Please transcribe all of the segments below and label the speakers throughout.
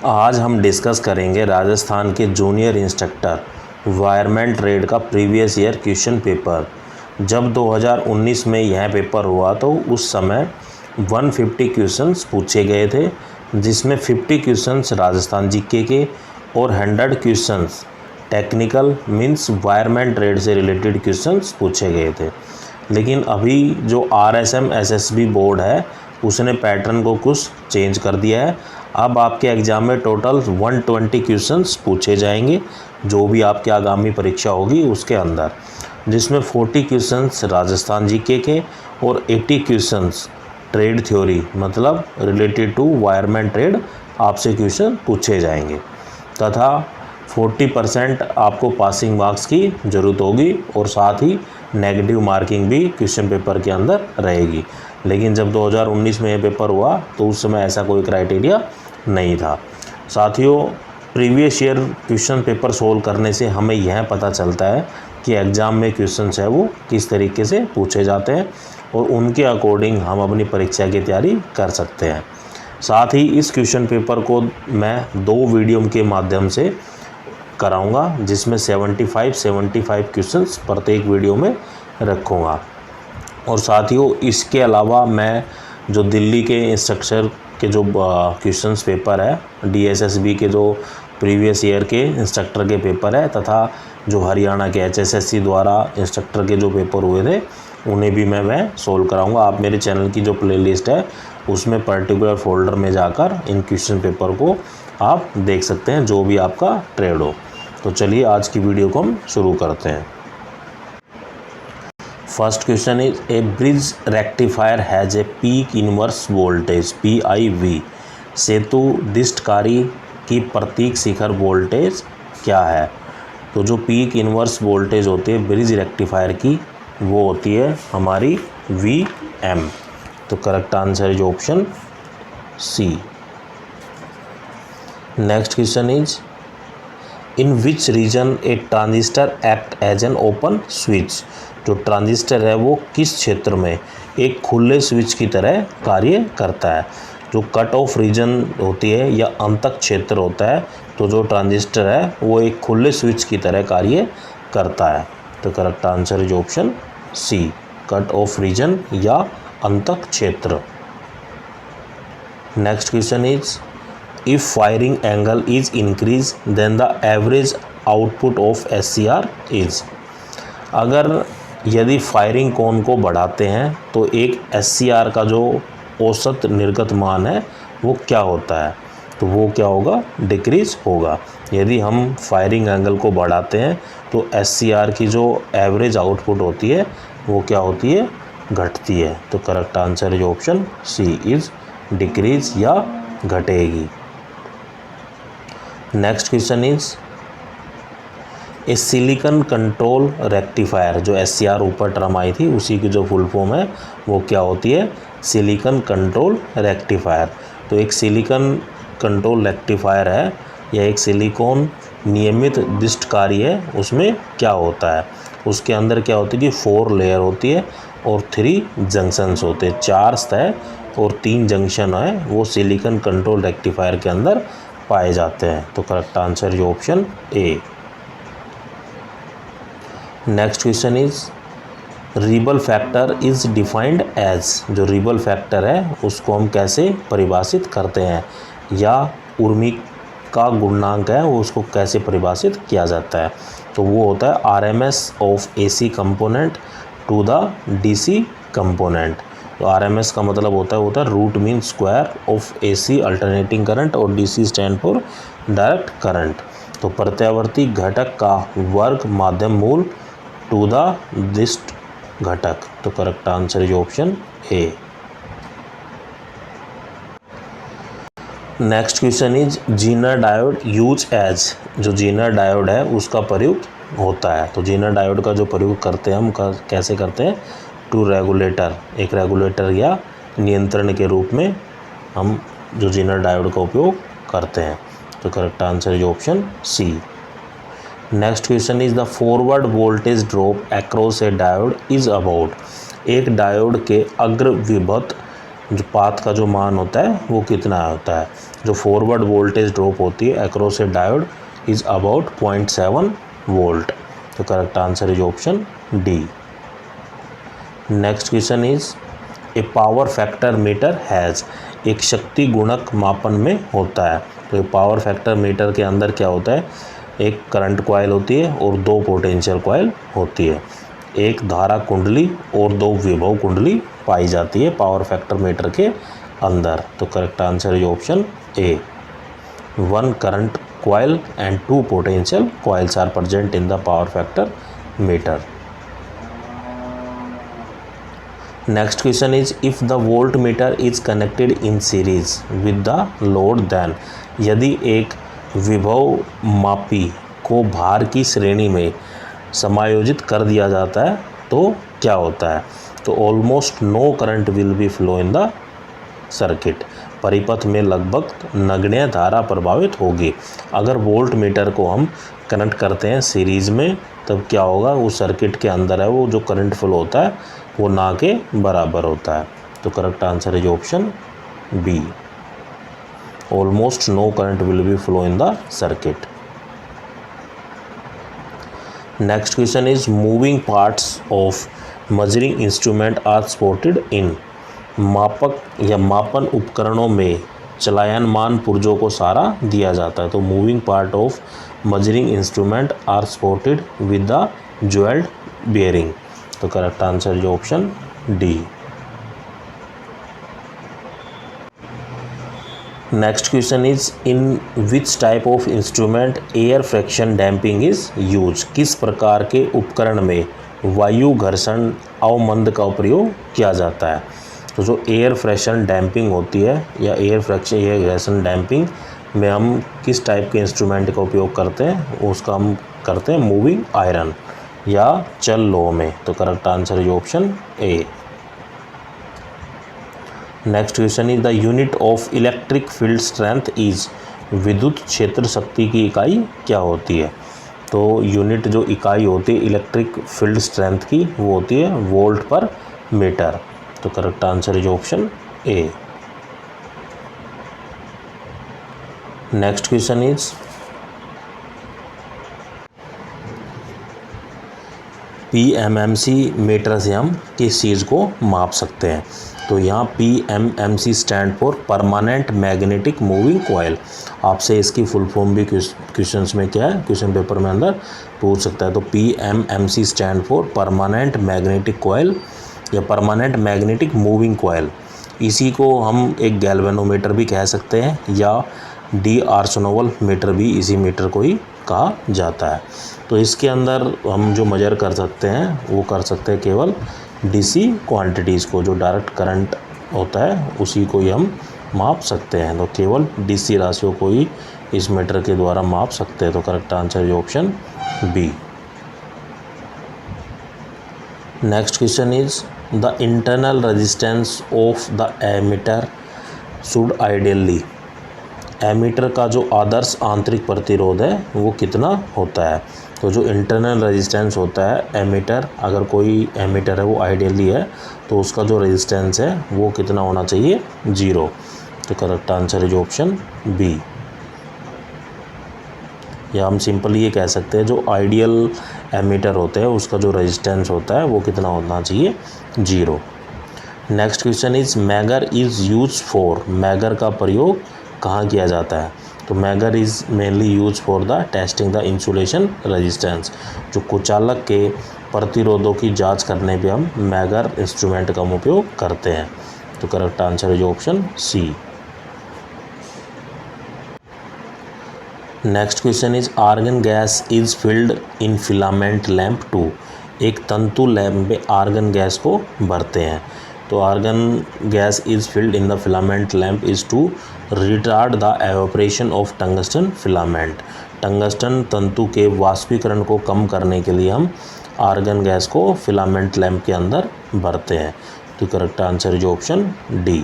Speaker 1: आज हम डिस्कस करेंगे राजस्थान के जूनियर इंस्ट्रक्टर वायरमैन ट्रेड का प्रीवियस ईयर क्वेश्चन पेपर। जब 2019 में यह पेपर हुआ तो उस समय 150 क्वेश्चंस पूछे गए थे, जिसमें 50 क्वेश्चंस राजस्थान जीके के और 100 questions technical means wireman trade से रिलेटेड क्वेश्चंस पूछे गए थे। लेकिन अभी जो RSM SSB बोर्ड है उसने पैटर्न को कुछ चेंज कर दिया है। अब आपके एग्ज़ाम में टोटल 120 क्वेश्चंस पूछे जाएंगे, जो भी आपकी आगामी परीक्षा होगी उसके अंदर, जिसमें 40 क्वेश्चंस राजस्थान जीके के और 80 क्वेश्चंस ट्रेड थ्योरी मतलब रिलेटेड टू वायरमैन ट्रेड आपसे क्वेश्चन पूछे जाएंगे, तथा 40% आपको पासिंग मार्क्स की ज़रूरत होगी और साथ ही नेगेटिव मार्किंग भी क्वेश्चन पेपर के अंदर रहेगी। लेकिन जब 2019 में ये पेपर हुआ तो उस समय ऐसा कोई क्राइटेरिया नहीं था। साथियों, previous year question paper solve करने से हमें यह पता चलता है कि एग्ज़ाम में क्वेश्चंस है वो किस तरीके से पूछे जाते हैं और उनके अकॉर्डिंग हम अपनी परीक्षा की तैयारी कर सकते हैं। साथ ही इस क्वेश्चन पेपर को मैं 2 वीडियो के माध्यम से कराऊंगा, जिसमें 75 क्वेश्चंस प्रत्येक वीडियो में रखूँगा। और साथियों, इसके अलावा मैं जो दिल्ली के इंस्ट्रक्टर के जो क्वेश्चंस पेपर है, DSSB के जो प्रीवियस ईयर के इंस्ट्रक्टर के पेपर है, तथा जो हरियाणा के HSSC द्वारा इंस्ट्रक्टर के जो पेपर हुए थे उन्हें भी मैं सोल्व कराऊंगा। आप मेरे चैनल की जो प्लेलिस्ट है उसमें पर्टिकुलर फोल्डर में जाकर इन क्वेश्चन पेपर को आप देख सकते हैं, जो भी आपका ट्रेड हो। तो चलिए आज की वीडियो को हम शुरू करते हैं। First question is A bridge rectifier has a peak inverse voltage PIV। सेतु दिष्टकारी की प्रतीक शिखर वोल्टेज क्या है? तो जो पीक इनवर्स वोल्टेज होती है ब्रिज रेक्टिफायर की, वो होती है हमारी VM। तो correct answer is option C। Next question is in which region a transistor act as an open switch. जो ट्रांजिस्टर है वो किस क्षेत्र में एक खुले स्विच की तरह कार्य करता है? जो कट ऑफ रीजन होती है या अंतक क्षेत्र होता है, तो जो ट्रांजिस्टर है वो एक खुले स्विच की तरह कार्य करता है। तो correct answer is option C, cut off region या अंतक क्षेत्र। Next question is if firing angle is increase then the average output of SCR is. अगर यदि फायरिंग कोण को बढ़ाते हैं तो एक SCR का जो औसत निर्गत मान है वो क्या होता है? तो वो क्या होगा? डिक्रीज होगा। यदि हम फायरिंग एंगल को बढ़ाते हैं तो SCR की जो एवरेज आउटपुट होती है वो क्या होती है? घटती है। तो correct answer is option C is decrease या घटेगी। Next question is A silicon control rectifier. जो SCR ऊपर टर्म आई थी उसी की जो फुल फॉर्म है वो क्या होती है? Silicon control rectifier. तो एक सिलिकॉन कंट्रोल रेक्टिफायर है या एक सिलिकॉन नियमित दिष्टकारी है, उसमें क्या होता है? उसके अंदर क्या होती है कि 4 लेयर होती है और 3 जंक्शंस होते हैं। 4 सतह और 3 जंक्शन है वो सिलिकॉन कंट्रोल रेक्टिफायर के अंदर पाए जाते हैं। तो correct answer is option A। Next question is ripple factor is defined as. जो रिबल फैक्टर है उसको हम कैसे परिभाषित करते हैं, या उर्मी का गुणांक है वो उसको कैसे परिभाषित किया जाता है? तो वो होता है RMS of AC component to the DC component. तो RMS का मतलब होता है root mean square of AC alternating current और DC stand for direct current. तो प्रत्यावर्ती घटक का वर्ग माध्यम मूल टू द दिष्ट घटक। तो correct answer is option A। Next question is zener diode use as. जो जीनर डायोड है उसका प्रयोग होता है। तो जीनर डायोड का जो प्रयोग करते हैं हम कैसे करते हैं? टू रेगुलेटर, एक रेगुलेटर या नियंत्रण के रूप में हम जो जीनर डायोड का उपयोग करते हैं। तो correct answer is option C। Next question is the forward voltage drop across a diode is about. एक डायोड के अग्र विभक्त जो पाथ का जो मान होता है वो कितना होता है। जो फॉरवर्ड वोल्टेज ड्रॉप होती है across a diode is about 0.7 volt. तो correct answer is option D. Next question is a power factor meter has, एक शक्ति गुणक मापन में होता है। तो पावर फैक्टर मीटर के अंदर क्या होता है, एक करंट कॉइल होती है और दो पोटेंशियल कॉइल होती है, एक धारा कुंडली और दो विभव कुंडली पाई जाती है पावर फैक्टर मीटर के अंदर। तो correct answer is option A. 1 current coil and 2 potential coils are present in the power factor meter. Next question is if the voltmeter is connected in series with the load then, यदि एक विभव मापी को भार की श्रेणी में समायोजित कर दिया जाता है तो क्या होता है। तो almost no current will be flow in the circuit, परिपथ में लगभग नगण्य धारा प्रभावित होगी। अगर वोल्ट मीटर को हम कनेक्ट करते हैं सीरीज़ में तब क्या होगा, उस सर्किट के अंदर है वो जो करंट फ्लो होता है वो ना के बराबर होता है। तो correct answer is option B, almost no current will be flow in the circuit. Next question is moving parts of measuring instrument are supported in, मापक या मापन उपकरणों में चलायमान पुर्जों को सहारा दिया जाता है। तो moving part of measuring instrument are supported with the jewelled bearing. तो correct answer is option D. Next question is in which type of instrument air friction damping is use, किस प्रकार के उपकरण में वायु घर्षण अवमंद का प्रयोग किया जाता है। तो जो एयर फ्रैक्शन डैम्पिंग होती है या एयर घर्षण डैम्पिंग में हम किस टाइप के इंस्ट्रूमेंट का उपयोग करते हैं, उसका हम करते हैं मूविंग आयरन या चल लोह में। तो correct answer is option A. Next question is the unit of electric field strength is, विद्युत क्षेत्र शक्ति की इकाई क्या होती है। तो यूनिट जो इकाई होती है इलेक्ट्रिक फील्ड स्ट्रेंथ की वो होती है वोल्ट पर मीटर। तो correct answer is option A. Next question is PMMC meter से हम किस चीज़ को माप सकते हैं। तो यहाँ PMMC stand for permanent magnetic moving coil. आपसे इसकी फुल फॉर्म भी क्वेश्चंस में क्या है, क्वेश्चन पेपर में अंदर पूछ सकता है। तो PMMC stand for permanent magnetic coil या परमानेंट मैग्नेटिक मूविंग कॉइल। इसी को हम एक गैल्वेनोमीटर भी कह सकते हैं या डी आर्सेनोवल मीटर भी इसी मीटर को ही कहा जाता है। तो इसके अंदर हम जो मेजर कर सकते हैं वो कर सकते हैं केवल DC क्वांटिटीज़ को, जो डायरेक्ट करंट होता है उसी को ही हम माप सकते हैं। तो केवल DC राशियों को ही इस मीटर के द्वारा माप सकते हैं। तो correct answer is option B. Next question is the internal resistance of the ammeter should ideally, ammeter का जो आदर्श आंतरिक प्रतिरोध है वो कितना होता है। तो जो इंटरनल रेजिस्टेंस होता है एमीटर, अगर कोई एमीटर है वो आइडियली है तो उसका जो रेजिस्टेंस है वो कितना होना चाहिए, 0। तो correct answer is option B. या हम सिंपली ये कह सकते हैं जो आइडियल एमीटर होते हैं उसका जो रेजिस्टेंस होता है वो कितना होना चाहिए, 0। Next question is megger is use for, megger का प्रयोग कहाँ किया जाता है। तो megger is mainly use for the testing the insulation resistance, जो कुचालक के प्रतिरोधों की जांच करने पे हम मैगर इंस्ट्रूमेंट का उपयोग करते हैं। तो correct answer is option C. Next question is argon gas is filled in filament lamp 2, एक तंतु लैम्प में आर्गन गैस को भरते हैं। तो argon gas is filled in the filament lamp is to retard the evaporation of tungsten filament, tungsten तंतु के वाष्पीकरण को कम करने के लिए हम आर्गन गैस को फिलामेंट लैम्प के अंदर भरते हैं। तो correct answer is option D.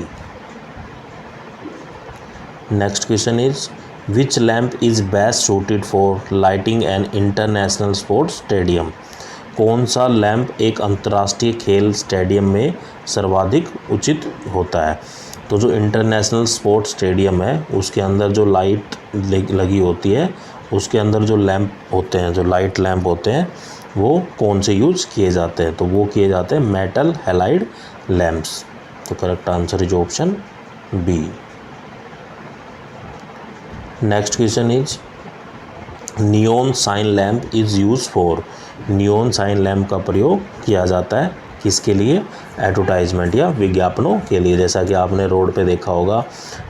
Speaker 1: Next question is which lamp is best suited for lighting an international sports stadium, कौन सा लैम्प एक अंतर्राष्ट्रीय खेल स्टेडियम में सर्वाधिक उचित होता है। तो जो इंटरनेशनल स्पोर्ट्स स्टेडियम है उसके अंदर जो लाइट लगी होती है, उसके अंदर जो लैंप होते हैं, जो लाइट लैंप होते हैं, वो कौन से यूज़ किए जाते हैं? तो वो किए जाते हैं मेटल हैलाइड लैंप्स। तो correct answer is option B. Next question is neon sign lamp is use for. Neon sign lamp का प्रयोग किया जाता है किसके लिए? एडवर्टाइजमेंट या विज्ञापनों के लिए। जैसा कि आपने रोड पे देखा होगा,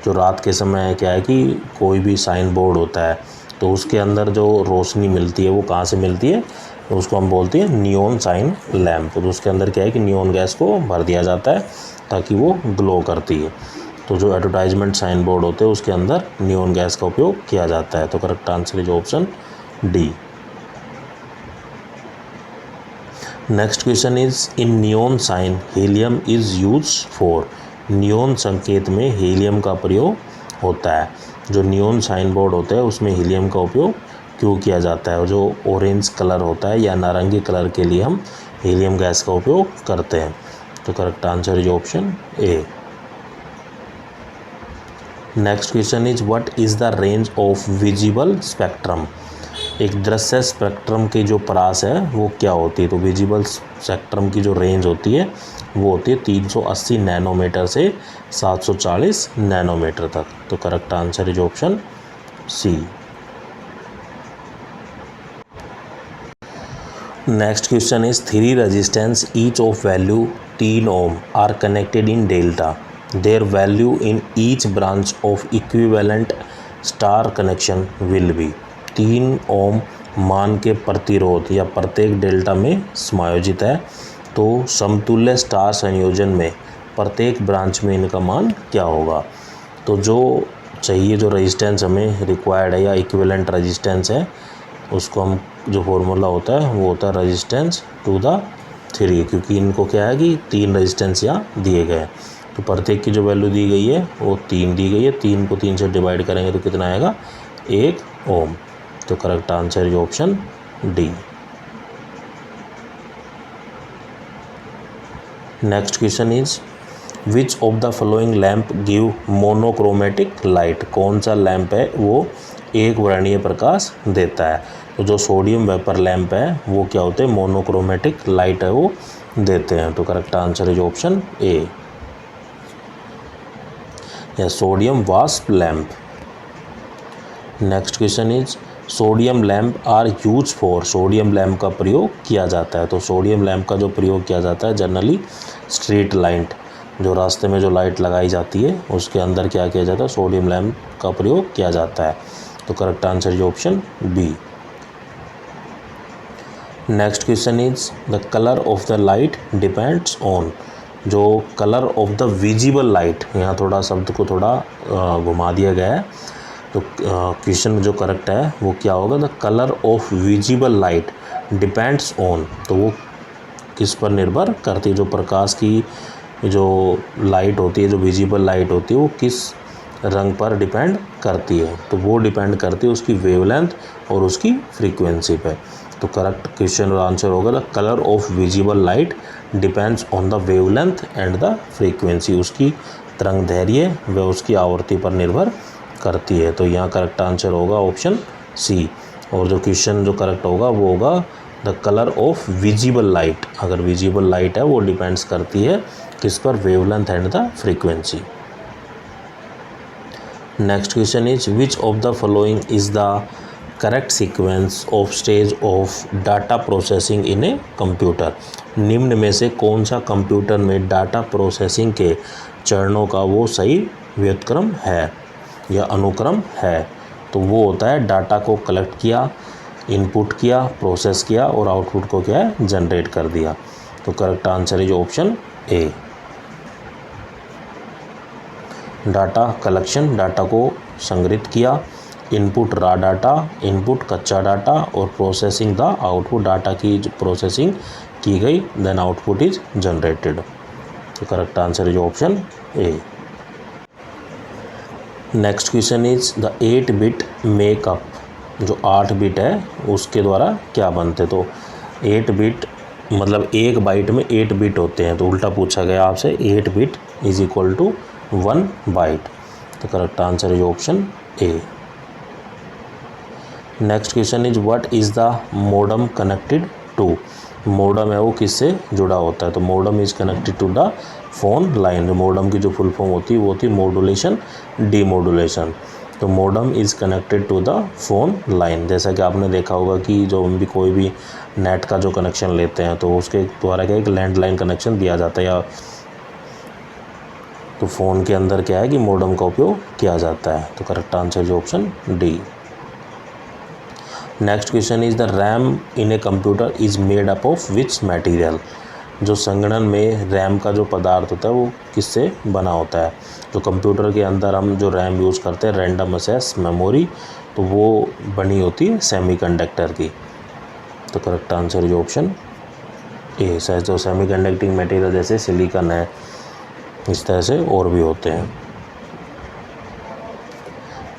Speaker 1: जो रात के समय क्या है कि कोई भी साइन बोर्ड होता है तो उसके अंदर जो रोशनी मिलती है वो कहाँ से मिलती है? तो उसको हम बोलते हैं नियॉन साइन लैंप। तो उसके अंदर क्या है कि नियॉन गैस को भर दिया जाता है ताकि वो ग्लो करती है। तो जो एडवर्टाइजमेंट साइन बोर्ड होते हैं उसके अंदर नियॉन गैस का उपयोग किया जाता है। तो correct answer is option D. Next question is in neon sign helium is use for. Neon संकेत में हीलियम का प्रयोग होता है। जो नियॉन साइन बोर्ड होता है उसमें हीलियम का उपयोग क्यों किया जाता है? और जो ऑरेंज कलर होता है या नारंगी कलर के लिए हम हीलियम गैस का उपयोग करते हैं। तो correct answer is option A. Next question is what is the range of visible spectrum. एक दृश्य स्पेक्ट्रम की जो परास है वो क्या होती है? तो विजिबल स्पेक्ट्रम की जो रेंज होती है वो होती है 380 नैनोमीटर से 740 नैनोमीटर तक। तो correct answer is option C. Next question is 3 resistance each of value 3 ohm are connected in delta. Their value in each branch of equivalent star connection will be. 3 ohm मान के प्रतिरोध या प्रत्येक delta में समायोजित है, तो समतुल्य स्टार संयोजन में प्रत्येक ब्रांच में इनका मान क्या होगा? तो जो चाहिए जो रेजिस्टेंस हमें रिक्वायर्ड है या इक्विवेलेंट रेजिस्टेंस है, उसको हम जो फॉर्मूला होता है वो होता है रेजिस्टेंस टू द 3, क्योंकि इनको क्या है कि 3 रेजिस्टेंस यहाँ दिए गए हैं। तो प्रत्येक की जो वैल्यू दी गई है वो 3 दी गई है। 3 को 3 से डिवाइड करेंगे तो कितना आएगा? 1 ओम। तो correct answer is option D. Next question is which of the following lamp give monochromatic light. कौन सा लैंप है वो एक वर्णीय प्रकाश देता है? तो जो सोडियम वेपर लैंप है वो क्या होते हैं? मोनोक्रोमेटिक लाइट है वो देते हैं। तो correct answer is option A या सोडियम वास्प lamp. Next question is sodium lamp are use for. Sodium lamp का प्रयोग किया जाता है। तो सोडियम लैंप का जो प्रयोग किया जाता है जनरली स्ट्रीट लाइट, जो रास्ते में जो लाइट लगाई जाती है उसके अंदर क्या किया जाता है? सोडियम लैंप का प्रयोग किया जाता है। तो correct answer is option B. Next question is the colour of the light depends on. जो colour of the visible light, यहाँ थोड़ा शब्द को थोड़ा घुमा दिया गया है। तो क्वेश्चन जो करेक्ट है वो क्या होगा? The colour of visible light depends on. तो वो किस पर निर्भर करती है? जो प्रकाश की जो लाइट होती है, जो विजिबल लाइट होती है, वो किस रंग पर डिपेंड करती है? तो वो डिपेंड करती है उसकी वेवलेंथ और उसकी फ्रीक्वेंसी पे। तो करेक्ट क्वेश्चन और आंसर होगा the colour of visible light depends on the wavelength and the frequency. उसकी तरंग दैर्घ्य व उसकी आवृत्ति पर निर्भर करती है। तो यहाँ करेक्ट आंसर होगा ऑप्शन सी। और जो क्वेश्चन जो करेक्ट होगा वो होगा the colour of visible light. अगर विजिबल लाइट है वो डिपेंड्स करती है किस पर? Wavelength and the frequency. Next question is which of the following is the correct sequence of stage of data processing in a computer. निम्न में से कौन सा कंप्यूटर में डाटा प्रोसेसिंग के चरणों का वो सही व्युत्क्रम है या अनुक्रम है? तो वो होता है डाटा को कलेक्ट किया, इनपुट किया, प्रोसेस किया और आउटपुट को क्या है? जनरेट कर दिया। तो correct answer is option A. Data collection, data को संग्रहित किया, इनपुट रा डाटा, इनपुट कच्चा डाटा और प्रोसेसिंग द आउटपुट। डाटा की प्रोसेसिंग की गई देन आउटपुट इज जनरेटेड। तो correct answer is option A. Next question is the 8 bit makeup. जो 8 बिट है उसके द्वारा क्या बनते? तो 8 बिट मतलब एक बाइट में 8 बिट होते हैं, तो उल्टा पूछा गया आपसे 8 bit is equal to 1 byte. तो correct answer is option A. Next question is what is the modem connected to. Modem है वो किससे जुड़ा होता है, तो modem is connected to the phone line. Modem की जो फुल फॉर्म होती है वो होती है मॉड्यूलेशन डीमॉड्यूलेशन। तो modem is connected to the phone line. जैसा कि आपने देखा होगा कि जो हम भी कोई भी नेट का जो कनेक्शन लेते हैं तो उसके द्वारा क्या एक लैंडलाइन कनेक्शन दिया जाता है, या तो फ़ोन के अंदर क्या है कि मोडम का उपयोग किया जाता है। तो correct answer is option D. Next question is the RAM in a computer is made up of which material. जो संगणन में रैम का जो पदार्थ होता है वो किससे बना होता है। जो कंप्यूटर के अंदर हम जो रैम यूज़ करते हैं रैंडम एक्सेस मेमोरी, तो वो बनी होती है सेमीकंडक्टर की। तो correct answer is option A. जो सेमीकंडक्टिंग मटेरियल जैसे सिलिकॉन है, इस तरह से और भी होते हैं।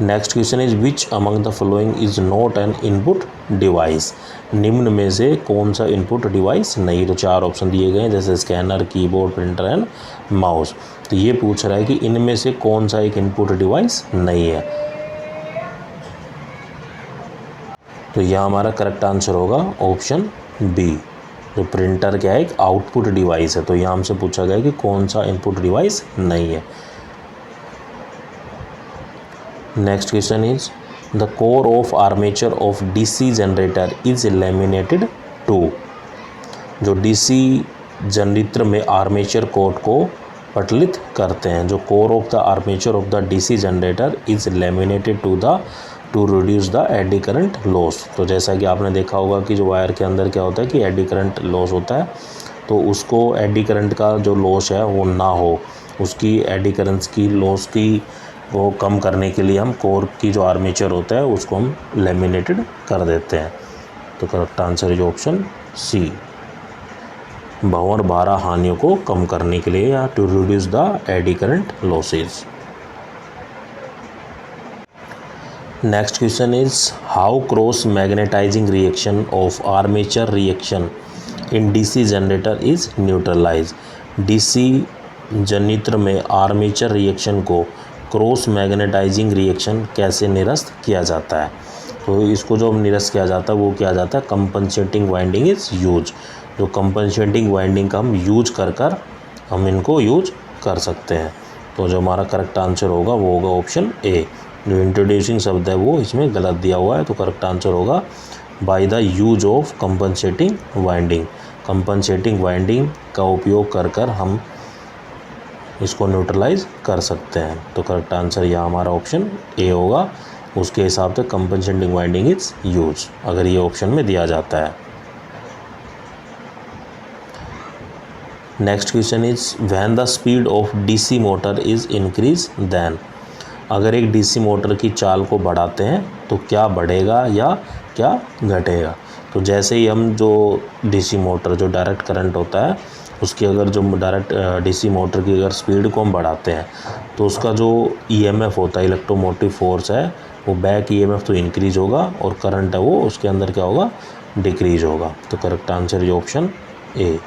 Speaker 1: Next question is which among the following is not an input device. निम्न में से कौन सा इनपुट डिवाइस नहीं। तो 4 ऑप्शन दिए गए हैं जैसे scanner, keyboard, printer and mouse. तो ये पूछ रहा है कि इनमें से कौन सा एक इनपुट डिवाइस नहीं है। तो यह हमारा करेक्ट आंसर होगा ऑप्शन बी। जो प्रिंटर क्या है एक आउटपुट डिवाइस है, तो यहाँ हमसे पूछा गया कि कौन सा इनपुट डिवाइस नहीं है। Next question is the core of armature of DC generator is laminated to. जो डीसी जनरेटर में आर्मेचर कोर को पटलित करते हैं, जो core of the armature of the DC generator is laminated to reduce the eddy current loss. तो जैसा कि आपने देखा होगा कि जो वायर के अंदर क्या होता है कि एडी करंट लॉस होता है, तो उसको एडी करंट का जो लॉस है वो ना हो, उसकी एडी करंट की लॉस की वो कम करने के लिए हम कोर की जो आर्मेचर होता है उसको हम लैमिनेटेड कर देते हैं। तो correct answer is option C. भंवर भारा हानियों को कम करने के लिए या to reduce the eddy current losses. Next question is how cross magnetizing reaction of armature reaction in DC generator is neutralize. DC generator में आर्मेचर रिएक्शन को क्रॉस मैग्नेटाइजिंग रिएक्शन कैसे निरस्त किया जाता है। तो इसको जो निरस्त किया जाता है वो किया जाता है कंपनसेटिंग वाइंडिंग इज यूज। जो कंपनसेटिंग वाइंडिंग का हम यूज कर हम इनको यूज कर सकते हैं। तो जो हमारा करेक्ट आंसर होगा वो होगा ऑप्शन ए। जो इंट्रोड्यूसिंग शब्द है वो इसमें गलत दिया हुआ है, तो करेक्ट आंसर होगा by the use of compensating winding. Compensating winding का उपयोग कर हम इसको न्यूट्रलाइज कर सकते हैं। तो करेक्ट आंसर यहाँ हमारा ऑप्शन ए होगा। उसके हिसाब से कंपनसेटिंग वाइंडिंग इज यूज अगर ये ऑप्शन में दिया जाता है। Next question is when the speed of DC motor is increase then. अगर एक डीसी मोटर की चाल को बढ़ाते हैं तो क्या बढ़ेगा या क्या घटेगा। तो जैसे ही हम जो डीसी मोटर जो डायरेक्ट करंट होता है उसकी अगर जो डायरेक्ट डीसी मोटर की अगर स्पीड को हम बढ़ाते हैं तो उसका जो ईएमएफ होता है इलेक्ट्रोमोटिव फोर्स है वो बैक ईएमएफ तो इंक्रीज होगा और करंट है वो उसके अंदर क्या होगा डिक्रीज होगा। तो correct answer is option A.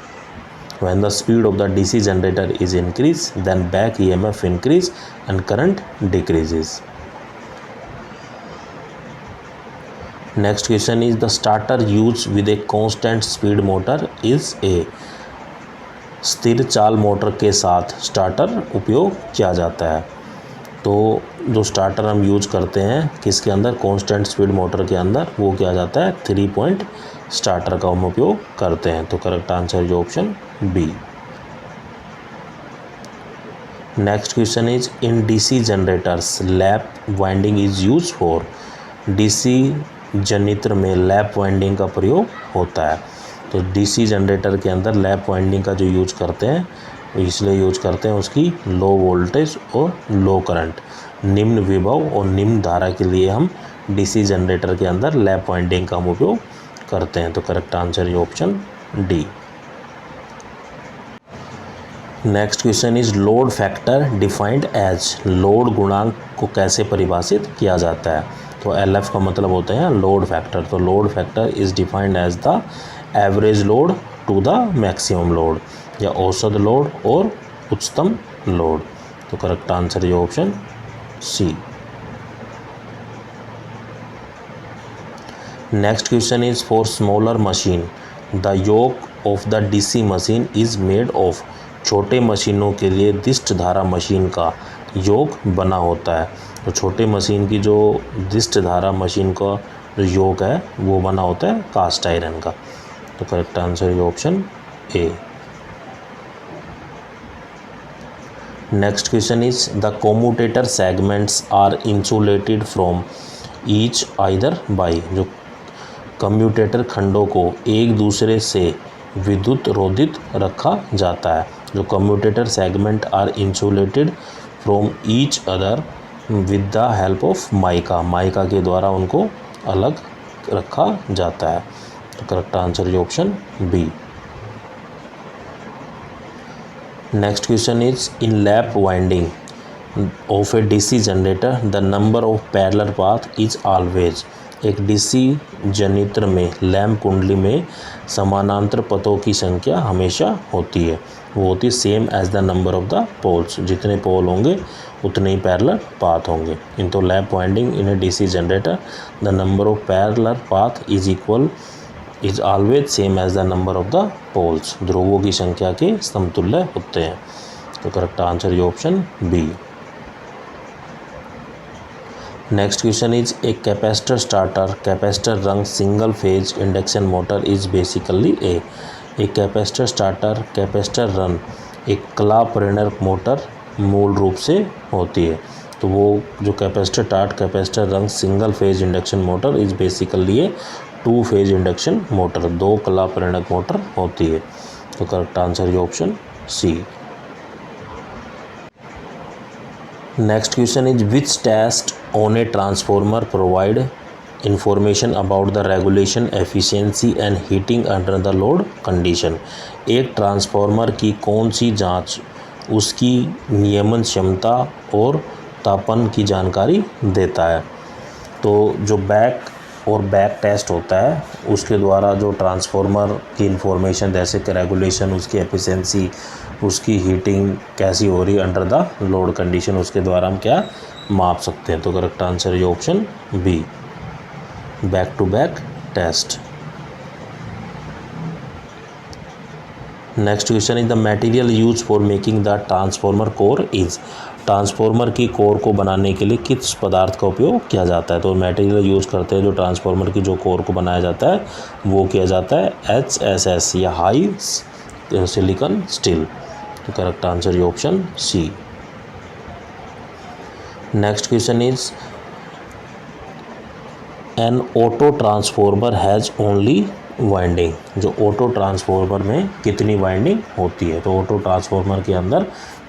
Speaker 1: When the speed of the DC generator is increased, then back EMF increase and current decreases. Next question is the starter used with a constant speed motor is A. स्थिर चाल motor के साथ starter उपयोग किया जाता है। तो जो स्टार्टर हम यूज करते हैं किसके अंदर कांस्टेंट स्पीड मोटर के अंदर वो किया जाता है 3 पॉइंट स्टार्टर का हम उपयोग करते हैं। तो correct answer is option B. Next question is in DC generators lap winding is use for. DC generator में लैप वाइंडिंग का प्रयोग होता है। तो डीसी जनरेटर के अंदर लैप वाइंडिंग का जो यूज करते हैं इसलिए यूज करते हैं उसकी लो वोल्टेज और लो करंट निम्न विभव और निम्न धारा के लिए हम डीसी जनरेटर के अंदर लैप वाइंडिंग का हम उपयोग करते हैं। तो correct answer is option D. Next question is load factor defined as. Load गुणांक को कैसे परिभाषित किया जाता है। तो एल एफ का मतलब होता है लोड फैक्टर। तो load factor is defined as the average load to the maximum load, या औसत लोड और उच्चतम लोड। तो करेक्ट आंसर है option C. Next question is for smaller machine the yoke of the DC machine is made of. छोटे मशीनों के लिए दिष्ट धारा मशीन का योक बना होता है। तो छोटे मशीन की जो दिष्ट धारा मशीन का जो योक है वो बना होता है कास्ट आयरन का। तो करेक्ट आंसर है option A. Next question is the commutator segments are insulated from each either by. जो कम्यूटेटर खंडों को एक दूसरे से विद्युत रोधित रखा जाता है। जो commutator segment are insulated from each other with the help of mica. Mica के द्वारा उनको अलग रखा जाता है। तो करेक्ट आंसर है option B. Next question is in lap winding of a DC generator the number of parallel path is always. एक डीसी जनरेटर में लैंप कुंडली में समानांतर पथों की संख्या हमेशा होती है। वो होती है same as the number of the poles. जितने पोल होंगे उतने ही पैरेलल पाथ होंगे। इन तो lap winding in a DC generator the number of parallel path is always same as the number of the poles. ध्रुवों की संख्या के समतुल्य होते हैं। तो करेक्ट आंसर ये option B. Next question is a capacitor starter capacitor run single phase induction motor is basically a. एक कैपेसिटर स्टार्टर कैपेसिटर रन एक कला प्रेरक मोटर मूल रूप से होती है। तो वो जो capacitor start capacitor run single phase induction motor is basically a two phase induction motor. दो कला प्रेरक मोटर होती है। तो करेक्ट आंसर ये option C. Next question is which test on a transformer provide information about the regulation efficiency and heating under the load condition. एक transformer की कौन सी जांच उसकी नियमन क्षमता और तापन की जानकारी देता है। तो जो बैक टेस्ट होता है उसके द्वारा जो ट्रांसफॉर्मर की इंफॉर्मेशन जैसे कि रेगुलेशन उसकी एफिशिएंसी उसकी हीटिंग कैसी हो रही है अंडर द लोड कंडीशन उसके द्वारा हम क्या माप सकते हैं। तो करेक्ट आंसर ये option B back to back test. Next question is the material use for making the transformer core is. Transformer की कोर को बनाने के लिए किस पदार्थ का उपयोग किया जाता है। तो मटेरियल यूज़ करते हैं जो ट्रांसफॉर्मर की जो कोर को बनाया जाता है वो किया जाता है HSS या हाई सिलिकॉन स्टील। तो करेक्ट आंसर ये option C. Next question is an auto transformer has only winding. जो ऑटो ट्रांसफॉर्मर में कितनी वाइंडिंग होती है। तो ऑटो ट्रांसफॉर्मर के अंदर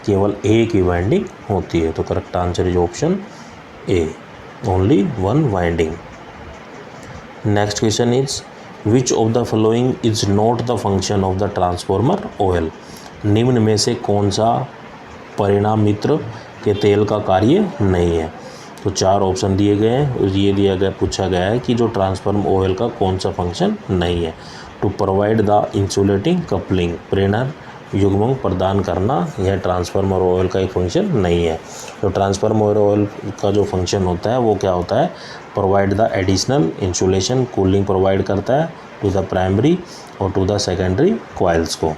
Speaker 1: केवल एक ही वाइंडिंग होती है। तो correct answer is option A only one winding. Next question is which of the following is not the function of the transformer oil. निम्न में से कौन सा परिणामित्र के तेल का कार्य नहीं है। तो चार ऑप्शन दिए गए हैं। ये दिया गया पूछा गया है कि जो ट्रांसफॉर्मर ऑयल का कौन सा फंक्शन नहीं है। To provide the insulating coupling प्रेरणा युग्मक प्रदान करना यह ट्रांसफार्मर ऑयल का एक फंक्शन नहीं है। तो ट्रांसफार्मर ऑयल का जो फंक्शन होता है वो क्या होता है provide the additional insulation cooling provide करता है टू द प्राइमरी और टू द सेकेंडरी कॉइल्स को।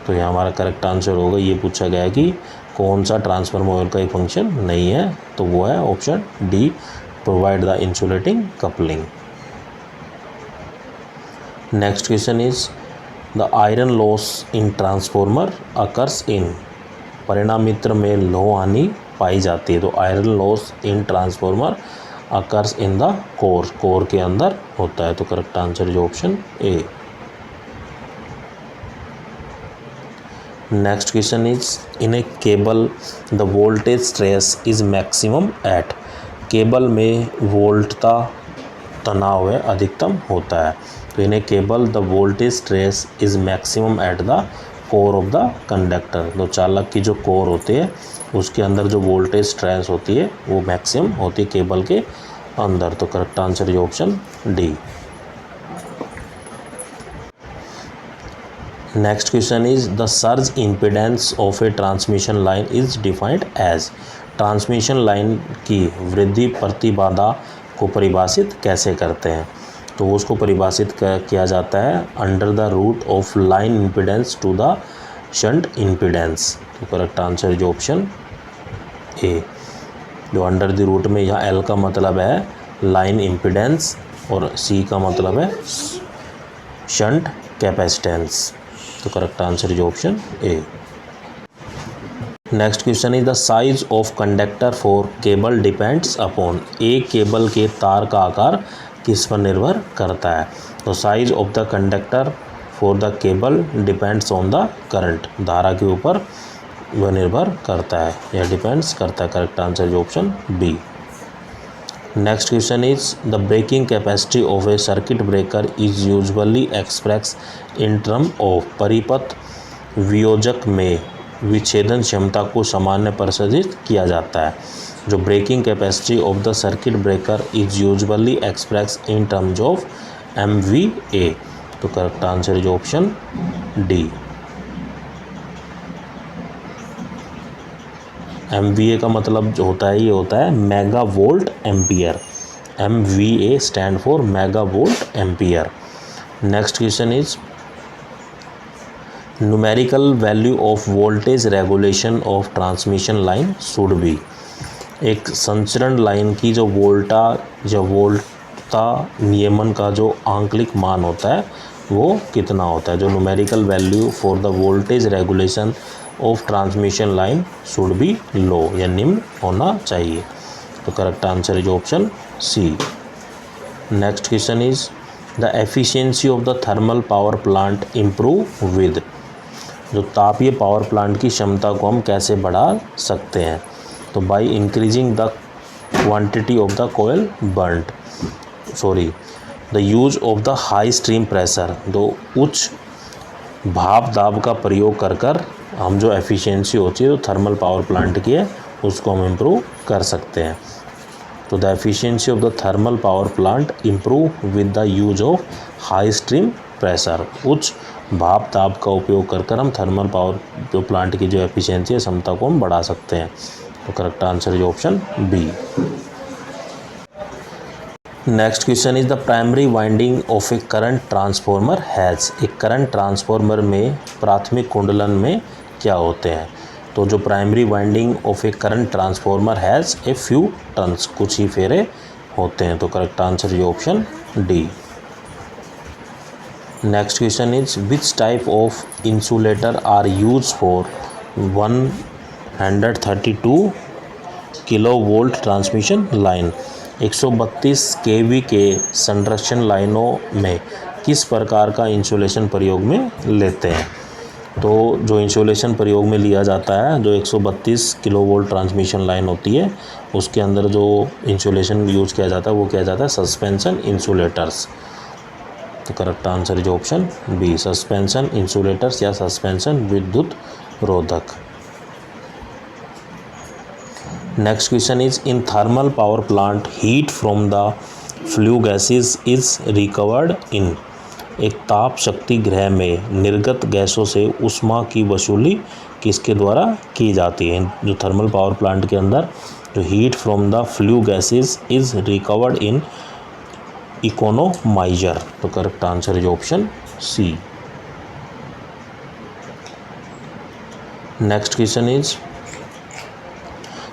Speaker 1: तो यहाँ हमारा करेक्ट आंसर होगा ये पूछा गया है कि कौन सा ट्रांसफार्मर ऑयल का एक फंक्शन नहीं है। तो वो है option D provide the insulating coupling. Next question is the iron loss in transformer occurs in. परिणामित्र में लौह हानि पाई जाती है। तो iron loss in transformer occurs in the core के अंदर होता है। तो correct answer is option A. Next question is in a cable the voltage stress is maximum at. Cable में वोल्टता तनाव है अधिकतम होता है। तो in a cable the voltage stress is maximum at the core of the conductor. तो चालक की जो कोर होती है उसके अंदर जो वोल्टेज ट्रेस होती है वो मैक्सिमम होती है केबल के अंदर। तो करेक्ट आंसर ये option D. Next question is the surge impedance of a transmission line is defined as. Transmission line की वृद्धि प्रतिबाधा को परिभाषित कैसे करते हैं? तो उसको परिभाषित किया जाता है under the root of line impedance to the shunt impedance. तो correct answer is option A. जो अंडर द रूट में यहाँ एल का मतलब है लाइन इम्पीडेंस और सी का मतलब है शंट कैपेसिटेंस। तो correct answer is option A. Next question is the size of conductor for cable depends upon. एक केबल के तार का आकार किस पर निर्भर करता है? तो size of the conductor for the cable depends on the current. धारा के ऊपर वह निर्भर करता है या डिपेंड्स करता है। Correct answer is option B. Next question is the breaking capacity of a circuit breaker is usually express in term of. परिपथ वियोजक में विच्छेदन क्षमता को सामान्य परिभाषित किया जाता है। जो breaking capacity of the circuit breaker is usually express in terms of MVA। तो correct answer is option D. MVA का मतलब जो होता है ये होता है mega volt ampere. MVA stand for mega volt ampere. Next question is numerical value of voltage regulation of transmission line should be. एक संचरण लाइन की जो वोल्टता नियमन का जो आंकलिक मान होता है वो कितना होता है? जो numerical value for the voltage regulation of transmission line should be low या निम्न होना चाहिए। तो correct answer is option C. Next question is the efficiency of the thermal power plant improve with. जो तापीय पावर प्लांट की क्षमता को हम कैसे बढ़ा सकते हैं? तो by increasing the quantity of the coal burned, the use of the high steam pressure. दो उच्च भाप दाब का प्रयोग कर हम जो एफिशिएंसी होती है तो थर्मल पावर प्लांट की है उसको हम इम्प्रूव कर सकते हैं। तो the efficiency of the thermal power plant improve with the use of high steam pressure. उच्च भाप दाब का उपयोग कर हम थर्मल पावर जो प्लांट की जो एफिशिएंसी है क्षमता को हम बढ़ा सकते हैं। तो correct answer is option B. Next question is the primary winding of a current transformer has. एक करंट ट्रांसफॉर्मर में प्राथमिक कुंडलन में क्या होते हैं? तो जो primary winding of a current transformer has a few turns, कुछ ही फेरे होते हैं। तो correct answer is option D. Next question is which type of insulator are use for 132 kilovolt transmission line. 132 kV के संरक्षण लाइनों में किस प्रकार का इंसुलेशन प्रयोग में लेते हैं? तो जो इंसुलेशन प्रयोग में लिया जाता है, जो 132 किलोवोल्ट ट्रांसमिशन लाइन होती है उसके अंदर जो इंसुलेशन यूज किया जाता है वो किया जाता है सस्पेंशन इंसुलेटर्स। तो correct answer is option B, suspension insulators या सस्पेंशन विद्युत रोधक। Next question is in thermal power plant heat from the flue gases is recovered in. एक ताप शक्ति गृह में निर्गत गैसों से ऊष्मा की वसूली किसके द्वारा की जाती है? जो थर्मल पावर प्लांट के अंदर जो heat from the flue gases is recovered in economiser. तो correct answer is option C. Next question is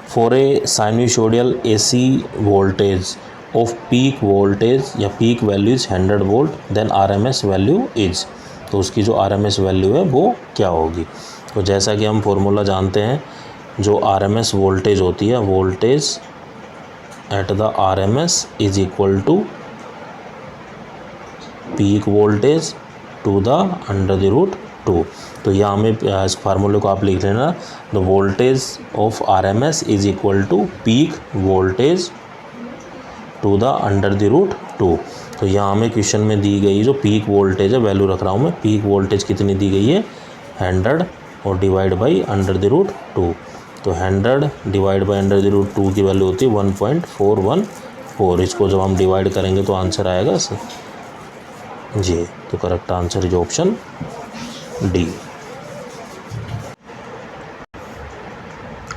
Speaker 1: for a sinusoidal AC voltage of peak voltage या peak value is 100 volt then RMS value is. तो उसकी जो RMS value है वो क्या होगी? तो जैसा कि हम फॉर्मूला जानते हैं, जो RMS वोल्टेज होती है, voltage at the RMS is equal to peak voltage to the under the root 2। तो यहाँ हमें इस फार्मूले को आप लिख लेना, the voltage of RMS is equal to peak voltage to the under the root 2। तो यहाँ हमें क्वेश्चन में दी गई जो पीक वोल्टेज है वैल्यू रख रहा हूँ मैं, पीक वोल्टेज कितनी दी गई है 100 और divide by under the root 2। तो 100 divide by under the root 2 की वैल्यू होती है 1.414। इसको जब हम डिवाइड करेंगे तो आंसर आएगा जी। तो correct answer is option D.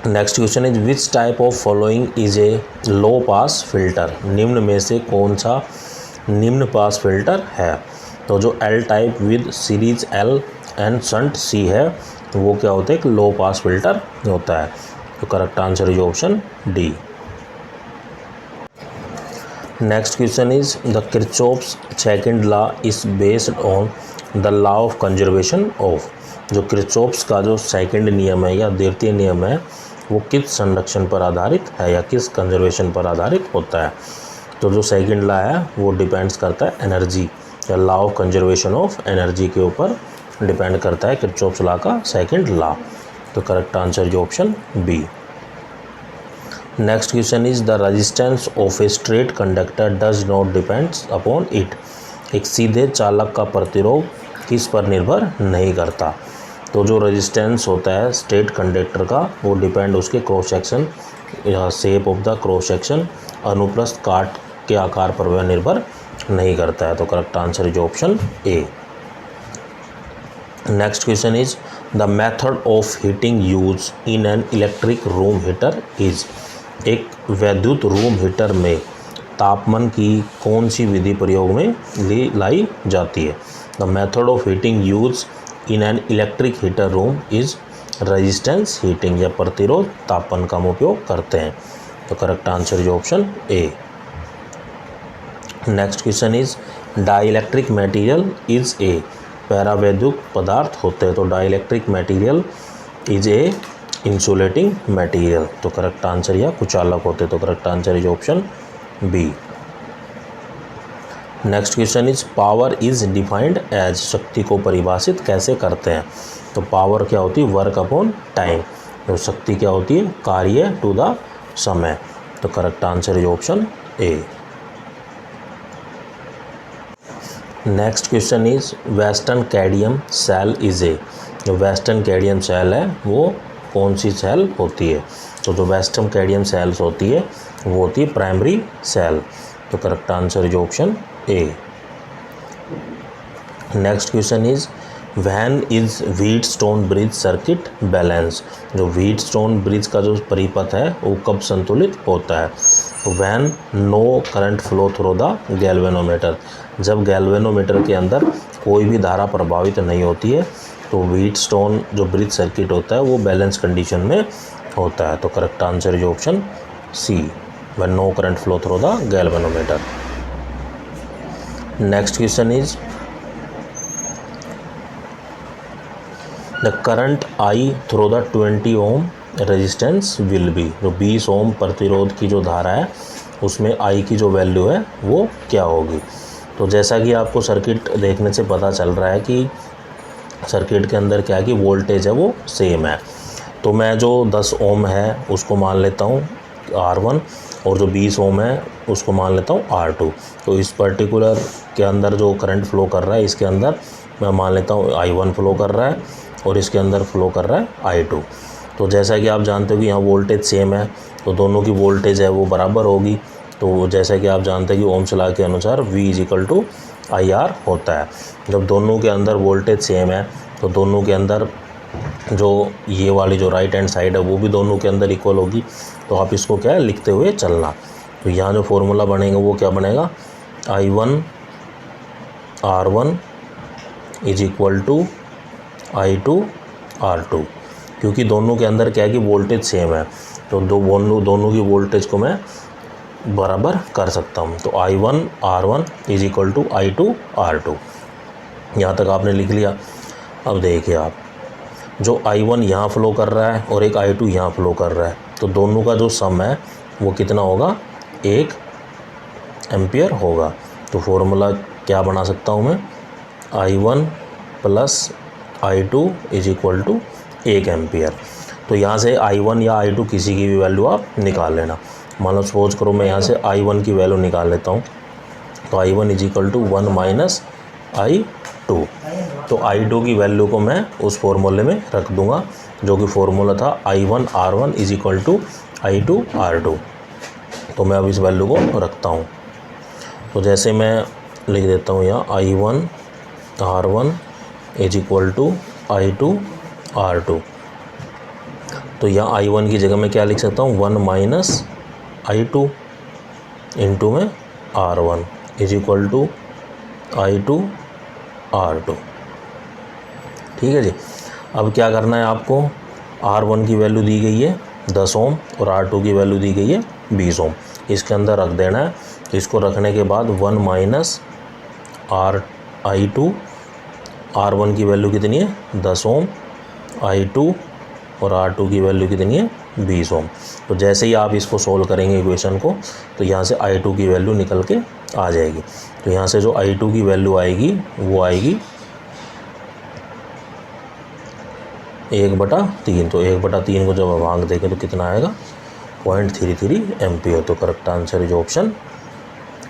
Speaker 1: Next question is which type of following is a low pass filter. निम्न में से कौन सा निम्न पास फिल्टर है। तो जो L type with series L and shunt C है वो क्या होता है, एक लो पास फिल्टर होता है। तो correct answer is option D. Next question is the Kirchhoff's second law is based on the law of conservation of. जो किरचॉफ्स का जो सेकंड नियम है या द्वितीय नियम है वो किस संरक्षण पर आधारित है या किस कंजर्वेशन पर आधारित होता है। तो जो सेकंड लॉ है वो डिपेंड्स करता है एनर्जी या law of conservation of energy के ऊपर डिपेंड करता है किरचॉफ्स लॉ का सेकंड लॉ। तो correct answer is option B. Next question is the resistance of a straight conductor does not depends upon it. एक सीधे चालक का प्रतिरोध किस पर निर्भर नहीं करता। तो जो रेजिस्टेंस होता है स्ट्रेट कंडक्टर का वो डिपेंड उसके क्रॉस सेक्शन या shape of the cross section अनुप्रस्थ काट के आकार पर वह निर्भर नहीं करता है। तो correct answer is option A. Next question is the method of heating use in an electric room heater is. एक वैद्युत रूम हीटर में तापमान की कौन सी विधि प्रयोग में लाई जाती है। The method of heating use in an electric heater room is resistance heating या प्रतिरोध तापन का हम उपयोग करते हैं। तो correct answer is option A. Next question is dielectric material is a. पैरावैद्युत पदार्थ होते हैं तो dielectric material is a insulating material. तो करेक्ट आंसर या कुचालक होते तो correct answer is option B. Next question is power is defined as. शक्ति को परिभाषित कैसे करते हैं। तो पावर क्या होती है, वर्क अपॉन टाइम। तो शक्ति क्या होती है, कार्य टू द समय। तो correct answer is option A. Next question is western cadmium cell is a. जो वेस्टर्न कैडियम सेल है वो कौन सी सेल होती है। तो जो वेस्टर्न कैडियम सेल्स होती है वो होती है प्राइमरी सेल। तो correct answer is option A. Next question is when is Wheatstone bridge circuit balance. जो व्हीटस्टोन ब्रिज का जो परिपथ है वो कब संतुलित होता है। तो when no current flow through the galvanometer. जब गैल्वेनोमीटर के अंदर कोई भी धारा प्रभावित नहीं होती है तो व्हीटस्टोन जो ब्रिज सर्किट होता है वो बैलेंस कंडीशन में होता है। तो correct answer is option C, when no current flow through the galvanometer. Next question is the current I through the 20 ohm resistance will be. जो 20 ओम प्रतिरोध की जो धारा है उसमें आई की जो वैल्यू है वो क्या होगी। तो जैसा कि आपको सर्किट देखने से पता चल रहा है कि सर्किट के अंदर क्या है कि वोल्टेज है वो सेम है। तो मैं जो 10 ओम है उसको मान लेता हूँ R1 और जो 20 ओम है उसको मान लेता हूँ R2। तो इस पर्टिकुलर के अंदर जो करंट फ्लो कर रहा है इसके अंदर मैं मान लेता हूँ I1 फ्लो कर रहा है और इसके अंदर फ्लो कर रहा है I2। तो जैसा कि आप जानते हो कि यहाँ वोल्टेज सेम है तो दोनों की वोल्टेज है वो बराबर होगी। तो जैसा कि आप जानते हैं कि ओम्स लॉ के अनुसार V = IR होता है। जब दोनों के अंदर वोल्टेज सेम है तो दोनों के अंदर जो ये वाली जो राइट हैंड साइड है वो भी दोनों के अंदर इक्वल होगी। तो आप इसको क्या है लिखते हुए चलना। तो यहाँ जो फॉर्मूला बनेगा वो क्या बनेगा, I1 R1 = I2 R2। क्योंकि दोनों के अंदर क्या है कि वोल्टेज सेम है तो दोनों की वोल्टेज को मैं बराबर कर सकता हूँ। तो I1 R1 = I2 R2। यहाँ तक आपने लिख लिया। अब देखिए आप जो I1 यहाँ फ्लो कर रहा है और एक I2 यहाँ फ्लो कर रहा है तो दोनों का जो सम है वो कितना होगा, 1 एम्पियर होगा। तो फॉर्मूला क्या बना सकता हूँ मैं, I1 + I2 = 1 एम्पियर। तो यहाँ से I1 या I2 किसी की भी वैल्यू आप निकाल लेना। मान लो सपोज करो मैं यहाँ से I1 की वैल्यू निकाल लेता हूँ तो I1 = 1 - I2। तो I2 की वैल्यू को मैं उस फॉर्मूले में रख दूंगा जो कि फॉर्मूला था I1 R1 = I2 R2। तो मैं अब इस वैल्यू को रखता हूँ। तो जैसे मैं लिख देता हूँ यहाँ I1 R1 = I2 R2। तो यहाँ I1 की जगह मैं क्या लिख सकता हूँ, 1 माइनस I2 इंटू में R1 is equal to I2 R2। ठीक है जी। अब क्या करना है आपको, R1 की वैल्यू दी गई है 10 ओम और R2 की वैल्यू दी गई है 20 ओम, इसके अंदर रख देना है। तो इसको रखने के बाद 1 माइनस I2, R1 की वैल्यू कितनी है 10 ओम, I2 और R2 की वैल्यू कितनी है 20 ओम। तो जैसे ही आप इसको सोल्व करेंगे इक्वेशन को, तो यहाँ से I2 की वैल्यू निकल के आ जाएगी। तो यहाँ से जो I2 की वैल्यू आएगी वो आएगी 1/3। तो 1/3 को जब आप भाग देंगे तो कितना आएगा, 0.33 एम्पियर। तो correct answer is option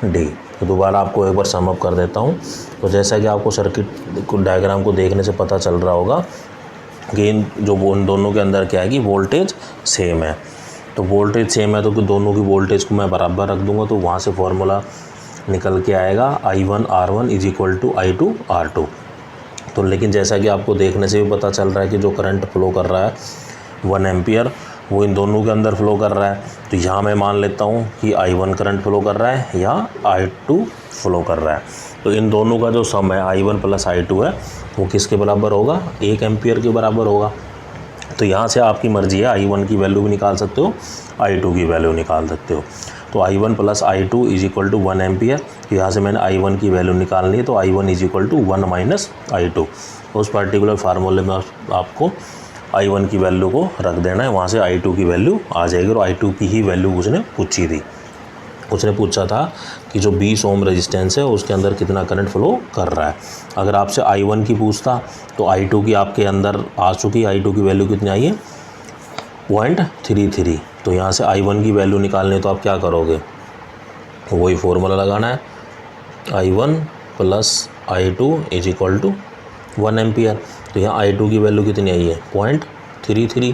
Speaker 1: D. तो दोबारा आपको एक बार समअप कर देता हूँ। तो जैसा कि आपको सर्किट डायग्राम को देखने से पता चल रहा होगा कि उन दोनों के अंदर क्या है कि वोल्टेज सेम है। तो वोल्टेज सेम है तो कि दोनों की वोल्टेज को मैं बराबर रख दूंगा, तो वहाँ से फॉर्मूला निकल के आएगा I1 R1 is equal to I2 R2। तो लेकिन जैसा कि आपको देखने से भी पता चल रहा है कि जो करंट फ्लो कर रहा है 1 एम्पियर, वो इन दोनों के अंदर फ्लो कर रहा है। तो यहाँ मैं मान लेता हूँ कि I1 करंट फ्लो कर रहा है या I2 फ्लो कर रहा है। तो इन दोनों का जो सम है I1 प्लस I2 है वो किसके बराबर होगा, 1 एम्पियर के बराबर होगा। तो यहाँ से आपकी मर्ज़ी है, I1 की वैल्यू भी निकाल सकते हो, I2 की वैल्यू निकाल सकते हो। तो I1 plus I2 is equal to 1 ampere. तो यहाँ से मैंने I1 की वैल्यू निकालनी है, तो I1 is equal to 1 minus I2। उस पर्टिकुलर फार्मूले में आपको I1 की वैल्यू को रख देना है, वहाँ से I2 की वैल्यू आ जाएगी। और I2 की ही वैल्यू उसने पूछी थी, उसने पूछा था कि जो 20 ओम रेजिस्टेंस है उसके अंदर कितना करंट फ्लो कर रहा है। अगर आपसे I1 की पूछता तो I2 की आपके अंदर आ चुकी, I2 की वैल्यू कितनी आई है 0.33। तो यहाँ से I1 की वैल्यू निकालने तो आप क्या करोगे, वही फॉर्मूला लगाना है, I1 plus I2 is equal to 1 ampere. तो यहाँ I2 की वैल्यू कितनी आई है 0.33।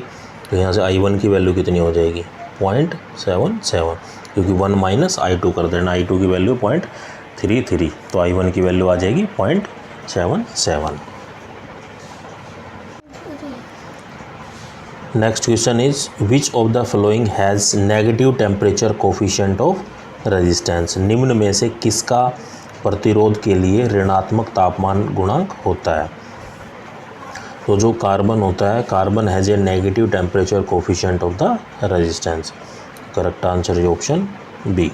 Speaker 1: तो यहाँ से I1 की वैल्यू कितनी हो जाएगी 0.77, क्योंकि 1 माइनस I2 कर देना, I2 की वैल्यू 0.33। तो I1 की वैल्यू आ जाएगी 0.77। Next question is which of the following has negative temperature coefficient of resistance. निम्न में से किसका प्रतिरोध के लिए ऋणात्मक तापमान गुणांक होता है। तो जो कार्बन होता है, carbon has a negative temperature coefficient of the resistance. Correct answer is option B.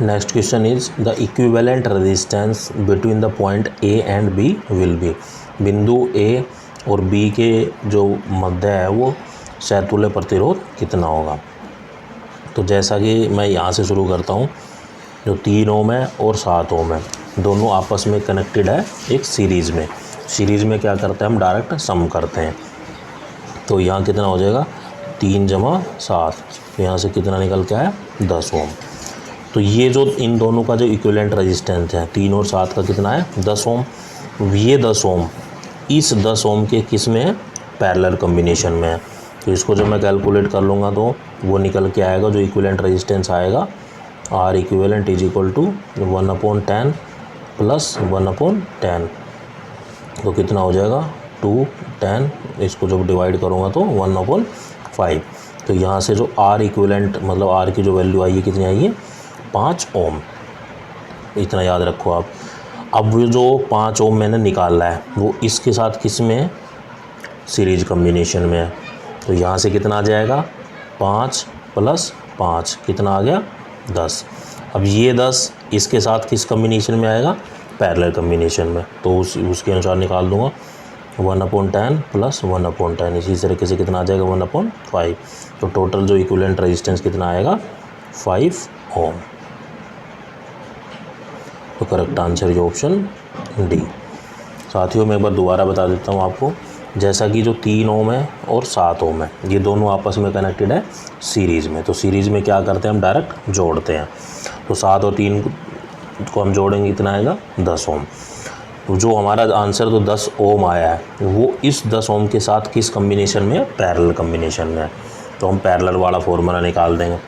Speaker 1: Next question is the equivalent resistance between the point A and B will be. बिंदु ए और बी के जो मध्य है वो सैतुल्य प्रतिरोध कितना होगा। तो जैसा कि मैं यहाँ से शुरू करता हूँ, जो 3 ओम है और 7 ओम है, दोनों आपस में कनेक्टेड है एक सीरीज़ में। सीरीज़ में क्या करते हैं, हम डायरेक्ट सम करते हैं। तो यहाँ कितना हो जाएगा 3 जमा 7, तो यहाँ से कितना निकल के आया 10 ओम। तो ये जो इन दोनों का जो इक्विवेलेंट रेजिस्टेंस है 3 और 7 का कितना है 10 ओम। ये 10 ओम इस 10 ओम के किस में है, पैरेलल कॉम्बिनेशन में है। तो इसको जब मैं कैलकुलेट कर लूँगा तो वो निकल के आएगा, जो इक्विवेलेंट रेजिस्टेंस आएगा R equivalent is equal to 1/10 plus 1/10। तो कितना हो जाएगा 2/10। इसको जब डिवाइड करूँगा तो 1/5। तो यहाँ से जो R इक्विवेलेंट मतलब R की जो वैल्यू आई है कितनी आई है 5 ओम। इतना याद रखो आप। अब वो जो 5 ओम मैंने निकाला है वो इसके साथ किस में है, सीरीज कॉम्बिनेशन में है। तो यहाँ से कितना आ जाएगा 5 + 5 कितना आ गया 10। अब ये 10 इसके साथ किस कॉम्बिनेशन में आएगा, पैरेलल कॉम्बिनेशन में। तो उसके अनुसार निकाल दूंगा 1/10 प्लस 1/10। इसी तरीके से कितना आ जाएगा 1/5। तो टोटल जो इक्विवेलेंट रेजिस्टेंस कितना आएगा 5 ओम। तो correct answer is option D. साथियों मैं एक बार दोबारा बता देता हूँ आपको, जैसा कि जो 3 ओम है और 7 ओम है ये दोनों आपस में कनेक्टेड है सीरीज़ में। तो सीरीज़ में क्या करते हैं, हम डायरेक्ट जोड़ते हैं। तो 7 और 3 को हम जोड़ेंगे कितना आएगा 10 ओम। तो जो हमारा आंसर तो 10 ओम आया है वो इस 10 ओम के साथ किस कम्बिनेशन में है, पैरेलल कम्बिनेशन में है। तो हम पैरेलल वाला फॉर्मूला निकाल देंगे।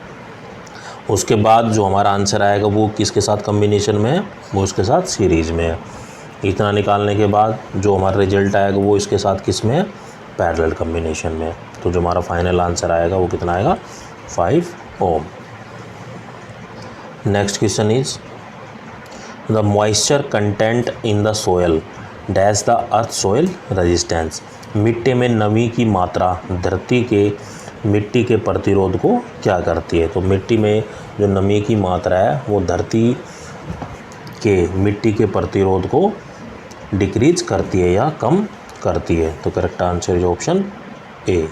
Speaker 1: उसके बाद जो हमारा आंसर आएगा वो किसके साथ कम्बिनेशन में है, वो उसके साथ सीरीज़ में है। इतना निकालने के बाद जो हमारा रिजल्ट आएगा वो इसके साथ किस में है, पैरेलल कम्बिनेशन में। तो जो हमारा फाइनल आंसर आएगा वो कितना आएगा, 5 ohm. Next question is the moisture content in the soil dash the earth soil resistance. मिट्टी में नमी की मात्रा मिट्टी के प्रतिरोध को क्या करती है। तो मिट्टी में जो नमी की मात्रा है वो धरती के मिट्टी के प्रतिरोध को डिक्रीज करती है या कम करती है। तो correct answer is option A.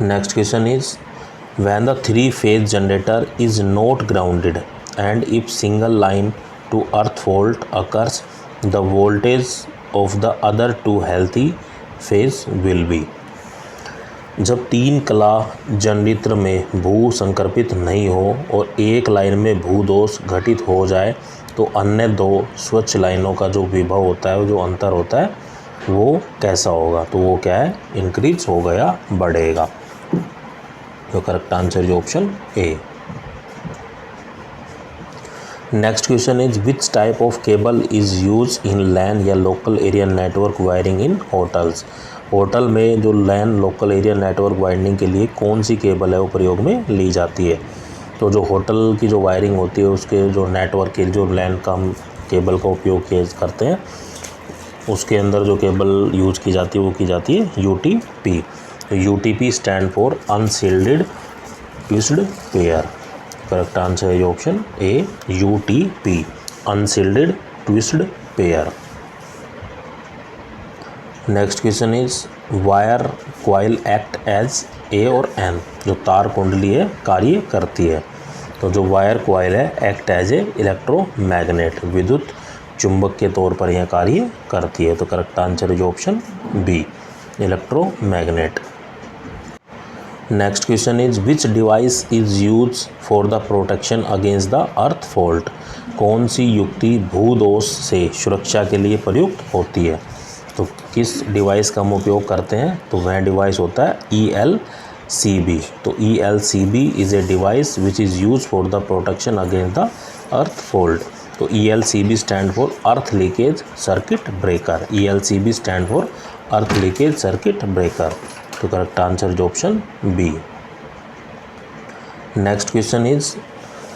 Speaker 1: Next question is when the 3-phase generator is not grounded and if single line to earth fault occurs the voltage of the other 2 healthy phase will be. जब 3 कला generator में भू संकर्पित नहीं हो और एक line में भू दोष घटित हो जाए तो अन्य 2 स्वच्छ लाइनों का जो विभव होता है, जो अंतर होता है, वो कैसा होगा। तो वो क्या है, इंक्रीज होगा या बढ़ेगा। तो correct answer is option A. Next question is which type of cable is use in LAN या local area network wiring in hotels. Hotel में जो LAN local area network wiring के लिए कौन सी केबल है वो प्रयोग में ली जाती है। तो जो होटल की जो वायरिंग होती है उसके जो नेटवर्क के जो लैन का केबल का उपयोग करते हैं उसके अंदर जो केबल यूज की जाती है वो की जाती है UTP। तो UTP stand for unshielded twisted pair. Correct answer है option A, UTP unshielded twisted pair. Next question is wire coil act as a और एन। जो तार कुंडली है कार्य करती है। तो जो वायर कॉइल है एक्ट एज ए इलेक्ट्रोमैग्नेट, विद्युत चुंबक के तौर पर यह कार्य करती है। तो correct answer is option B, electromagnet. Next question is which device is use for the protection against the earth fault. कौन सी युक्ति भूदोष से सुरक्षा के लिए प्रयुक्त होती है। तो किस डिवाइस का हम उपयोग करते हैं। तो वह डिवाइस होता है ELCB। तो ELCB is a device which is use for the protection against the earth fault. तो ELCB stand for earth leakage circuit breaker. ELCB stand for earth leakage circuit breaker. तो correct answer is option B. Next question is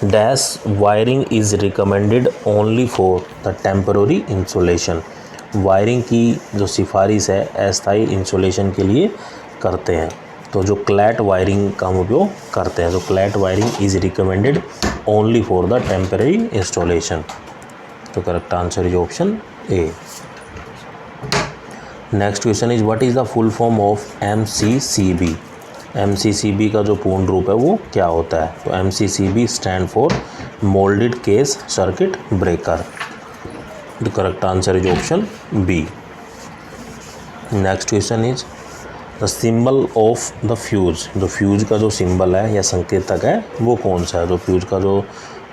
Speaker 1: dash wiring is recommended only for the temporary insulation. Wiring की जो सिफारिश है अस्थायी insulation के लिए करते हैं। तो जो क्लैट वायरिंग का हम उपयोग करते हैं। तो cleat wiring is recommended only for the temporary installation. तो correct answer is option A. Next question is what is the full form of MCCB। MCCB का जो पूर्ण रूप है वो क्या होता है। तो MCCB stand for moulded case circuit breaker. The correct answer is option B. Next question is the symbol of the fuse. जो फ्यूज का जो सिंबल है या संकेतक है वो कौन सा है। तो फ्यूज का जो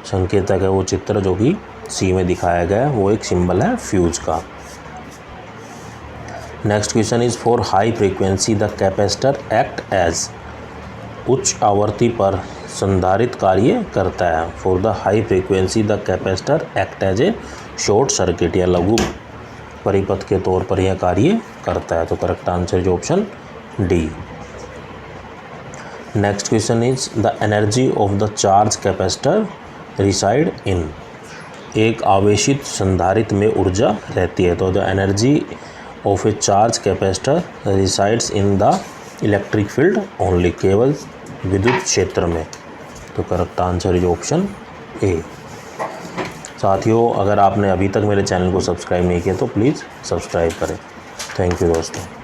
Speaker 1: संकेतक है वो चित्र जो कि सी में दिखाया गया है वो एक सिंबल है फ्यूज का। Next question is for high frequency the capacitor act as. उच्च आवृत्ति पर संधारित्र कार्य करता है। For the high frequency the capacitor act as a short circuit या लघु परिपथ के तौर पर यह कार्य करता है। तो correct answer is option D. Next question is the energy of the charge capacitor reside in. एक आवेशित संधारित्र में ऊर्जा रहती है। तो the energy of a charge capacitor resides in the electric field only. केवल विद्युत क्षेत्र में। तो correct answer is option A. साथियों अगर आपने अभी तक मेरे चैनल को सब्सक्राइब नहीं किया तो प्लीज़ सब्सक्राइब करें। थैंक यू दोस्तों।